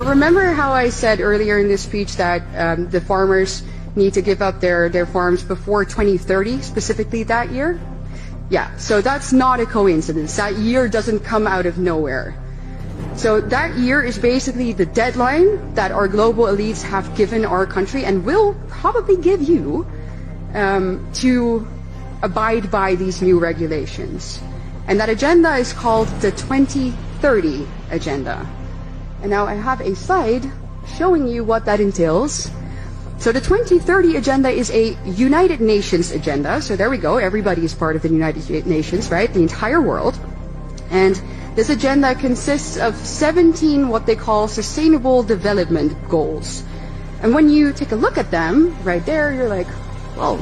remember how I said earlier in this speech that the farmers need to give up their farms before 2030, specifically that year? Yeah, so that's not a coincidence. That year doesn't come out of nowhere. So that year is basically the deadline that our global elites have given our country and will probably give you to abide by these new regulations. And that agenda is called the 2030 Agenda. And now I have a slide showing you what that entails. So the 2030 Agenda is a United Nations agenda. So there we go, everybody is part of the United Nations, right? The entire world. And this agenda consists of 17 what they call Sustainable Development Goals. And when you take a look at them, right there, you're like, well,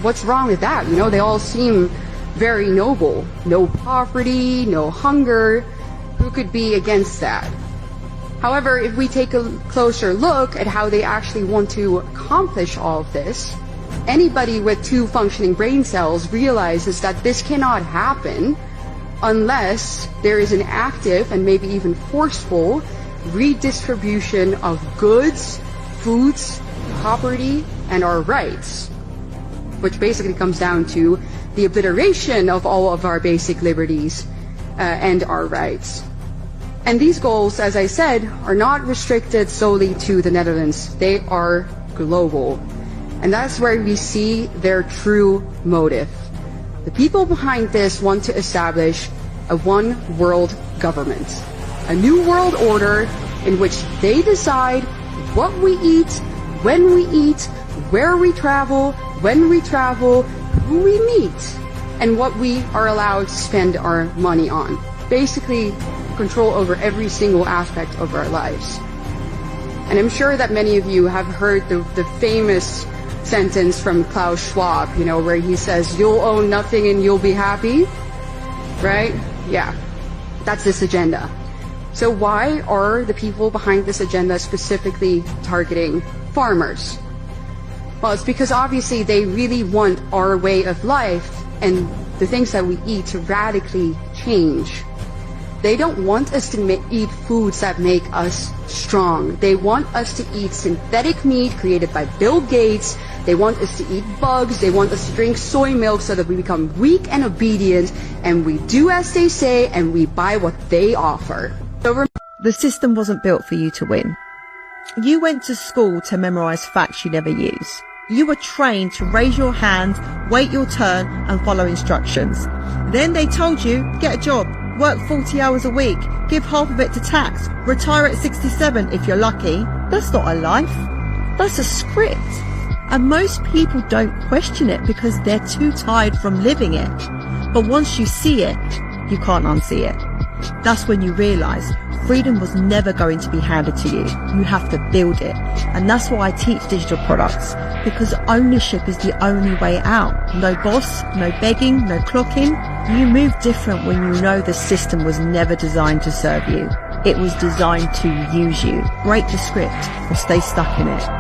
what's wrong with that? You know, they all seem very noble. No poverty, no hunger. Who could be against that? However, if we take a closer look at how they actually want to accomplish all of this, anybody with 2 functioning brain cells realizes that this cannot happen unless there is an active and maybe even forceful redistribution of goods, foods, property, and our rights, which basically comes down to the obliteration of all of our basic liberties and our rights. And these goals, as I said, are not restricted solely to the Netherlands. They are global. And that's where we see their true motive. The people behind this want to establish a one-world government, a new world order in which they decide what we eat, when we eat, where we travel, when we travel, who we meet, and what we are allowed to spend our money on. Basically, control over every single aspect of our lives. And I'm sure that many of you have heard the famous sentence from Klaus Schwab, you know, where he says, "You'll own nothing and you'll be happy," right? Yeah, that's this agenda. So why are the people behind this agenda specifically targeting farmers? Well, it's because obviously they really want our way of life and the things that we eat to radically change. They don't want us to eat foods that make us strong. They want us to eat synthetic meat created by Bill Gates. They want us to eat bugs. They want us to drink soy milk so that we become weak and obedient, and we do as they say, and we buy what they offer. So the system wasn't built for you to win. You went to school to memorize facts you never use. You were trained to raise your hand, wait your turn, and follow instructions. Then they told you, get a job, work 40 hours a week, give half of it to tax, retire at 67 if you're lucky. That's not a life. That's a script. And most people don't question it because they're too tired from living it. But once you see it, you can't unsee it. That's when you realize freedom was never going to be handed to you. You have to build it. And that's why I teach digital products, because ownership is the only way out. No boss, no begging, no clocking. You move different when you know the system was never designed to serve you. It was designed to use you. Break the script or stay stuck in it.